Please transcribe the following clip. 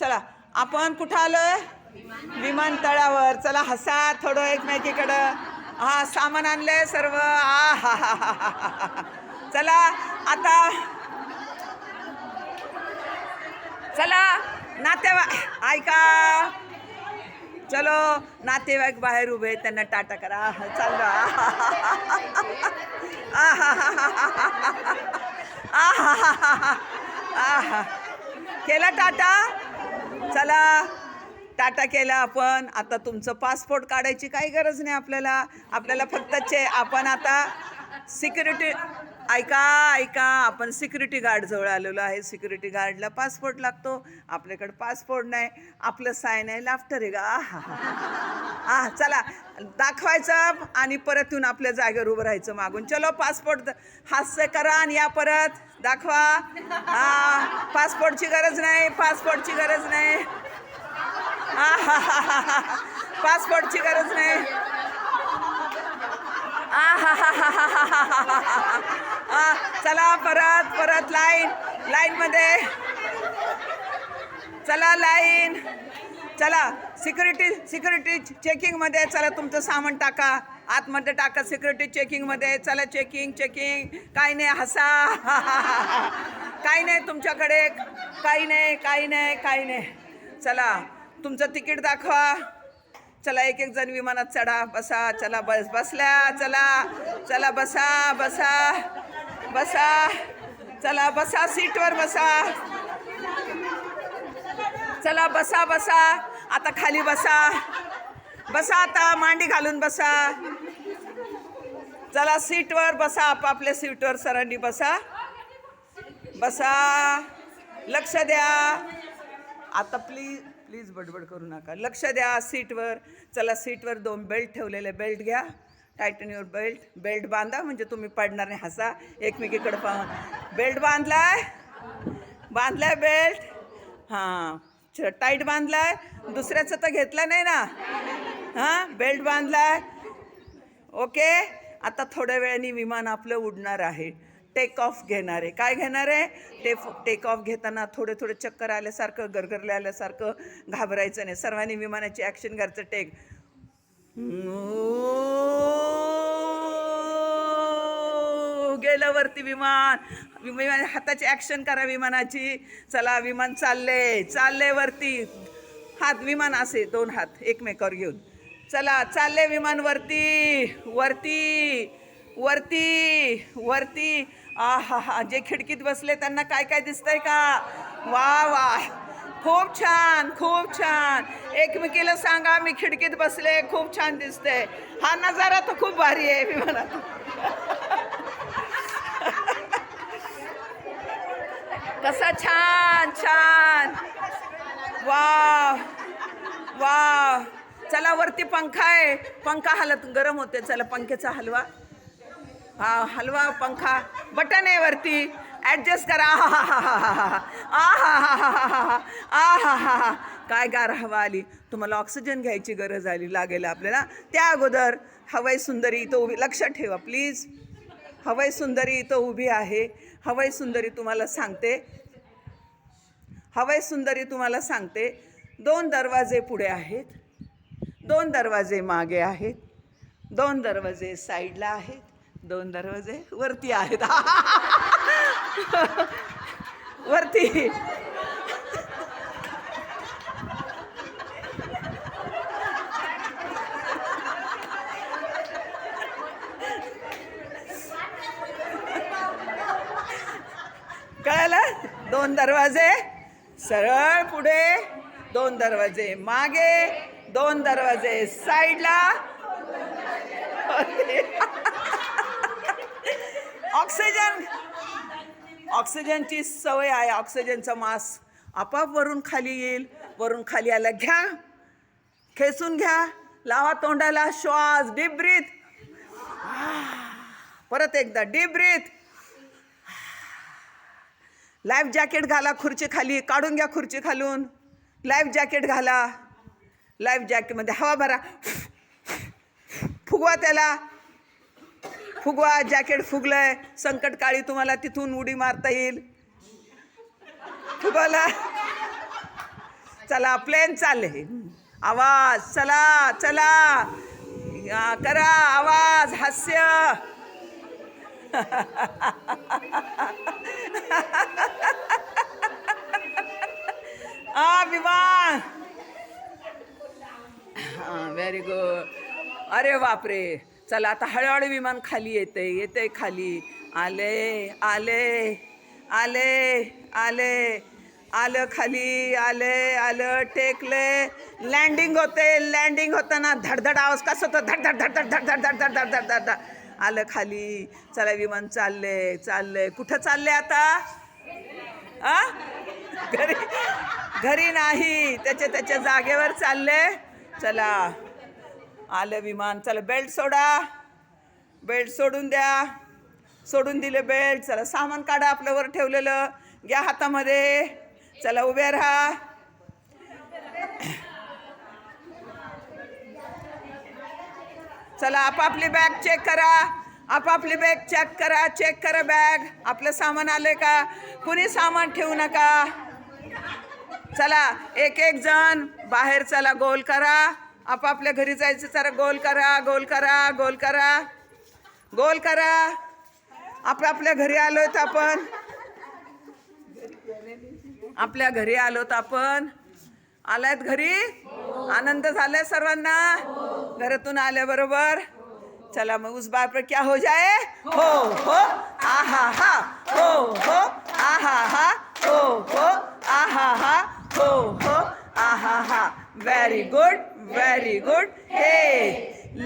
चला आपण कुठं आलोय? विमानतळावर. चला हसा थोडं एकमेकीकडं. हा सामान आणलंय सर्व. आ हा हा हा हा. चला आता चला नातेवाईक ऐका. चलो नातेवाईक बाहेर उभे, त्यांना टाटा करा. चाललो. केला टाटा. चला टाटा केला आपण. आता तुमचं पासपोर्ट काढायची काही गरज नाही आपल्याला. आपल्याला फक्त आपण आता सिक्युरिटी ऐका आपण सिक्युरिटी गार्ड जवळ आलेलो आहे. सिक्युरिटी गार्डला पासपोर्ट लागतो. आपल्याकडे पासपोर्ट नाही. आपलं साय नाही, लाफ्टर आहे का? हा चला दाखवायचं आणि परत येऊन आपल्या जागेवर उभं राहायचं मागून. चलो पासपोर्ट हास्य करा आणि या परत दाखवा. हा पासपोर्टची गरज नाही, पासपोर्टची गरज नाही. पासपोर्टची गरज नाही. चला परत लाईन मध्ये चला. लाईन चला. सिक्युरिटी चेकिंग मध्ये. चला तुमचं सामान टाका आतमध्ये, टाका सिक्युरिटी चेकिंग मध्ये. चला चेकिंग. काही नाही, हसा. काही नाही तुमच्याकडे, काही नाही. चला तुमचं तिकीट दाखवा. चला एक जण विमानात चढा, बसा. चला बसल्या. चला बसा. चला बसा, सीटवर बसा. चला बसा. आता खाली बसा. आता मांडी घालून बसा. चला सीटवर बसा, आपापल्या सीटवर सरांनी बसा. लक्ष द्या. आता प्लीज बडबड करू नका. लक्ष द्या सीटवर. चला सीटवर 2 बेल्ट ठेवलेले. बेल्ट घ्या. टायटन युअर बेल्ट बांधा, म्हणजे तुम्ही पडणार नाही. हसा एकमेकीकडे पाहून. बेल्ट बांधलाय बेल्ट. हां टाईट बांधलाय. दुसऱ्याचं तर घेतलं नाही ना. हां बेल्ट बांधलाय. ओके. आता थोड्या वेळाने विमान आपलं उडणार आहे. टेक ऑफ घेणार आहे. काय घेणार आहे? टेक ऑफ घेताना थोडे चक्कर आल्यासारखं, गरगरले आल्यासारखं घाबरायचं नाही. सर्वांनी विमानाची ॲक्शन करायचं. टेक. गेलं वरती विमान. हाताची ॲक्शन करा विमानाची. चला विमान चालले वरती. हात विमान असे 2 हात एकमेकावर घेऊन. चला चालले विमान वरती. हा जे खिडकीत बसले त्यांना काय दिसतंय का? वा खूप छान. एकमेकीला सांगा मी खिडकीत बसले, खूप छान दिसते. हा नजारा तर खूप भारी आहे विमानात. कसा छान. वा. चला वरती पंखा आहे. पंखा गरम होते. चला पंख्याचा हलवा. हा हलवा पंखा. बटन आहे वरती. ॲडजस्ट करा. काय गार हवा आली. तुम्हाला ऑक्सिजन घ्यायची गरज लागेल आपल्याला. त्या अगोदर हवाई सुंदरी इथं उभी. लक्षात ठेवा प्लीज. हवाई सुंदरी इथं उभी आहे. हवाई सुंदरी तुम्हाला सांगते. 2 दरवाजे पुढे आहेत, 2 दरवाजे मागे आहेत, 2 दरवाजे साईडला आहेत, 2 दरवाजे वरती आहेत. वरती. कळलं? 2 दरवाजे सरळ पुढे, 2 दरवाजे मागे, 2 दरवाजे साईडला. ऑक्सिजनची सवय आहे. ऑक्सिजनचा मास्क आपाप वरून खाली येईल. वरून खाली आला घ्या, खेचून घ्या, लावा तोंडाला श्वास. Deep breath. परत एकदा डीप ब्रीथ. लाईफ जॅकेट घाला. खुर्ची खाली काढून घ्या. खुर्ची खालून लाईफ जॅकेट घाला. लाईफ जॅकेटमध्ये हवा भरा. फुगवा त्याला. जॅकेट फुगलंय. संकटकाळी तुम्हाला तिथून उडी मारता येईल. फुगवला. चला प्लेन चालले. आवाज चला चला करा आवाज हास्य. विमान. Very good. अरे बापरे. चला आता हळूहळू विमान खाली येते खाली. आले आले आले आले आलं खाली. आलं टेकले. लँडिंग होते. लँडिंग होताना धडधड आवाज कसा होतो. धड धड धड धड धड धड धड धड धड धड. आलं खाली. चला विमान चालले. कुठं चालले आता. घरी नाही. त्याच्या जागेवर चालले. चला आलं विमान. चला बेल्ट सोडा. बेल्ट सोडून द्या. सोडून दिले बेल्ट. चला सामान काढा आपलं वर ठेवलेलं. घ्या हातामध्ये. चला उभे राहा. चला आपापली बॅग चेक करा. आपापली बॅग चेक करा बॅग. आपलं सामान आलंय का. कुणी सामान ठेवू नका. चला एक जण बाहेर. चला गोल करा. आपापल्या घरी जायचं. चला गोल करा. आपल्या घरी आलोत आपण. आपल्या घरी आलोत आपण. आलायत घरी. आनंद झालाय सर्वांना घरातून आल्याबरोबर. चला मग उस बार पर क्या हो जाए. हो हो आहा हा. हो आहा हा. हो आहा हा. हो आहा हा. Very good. हे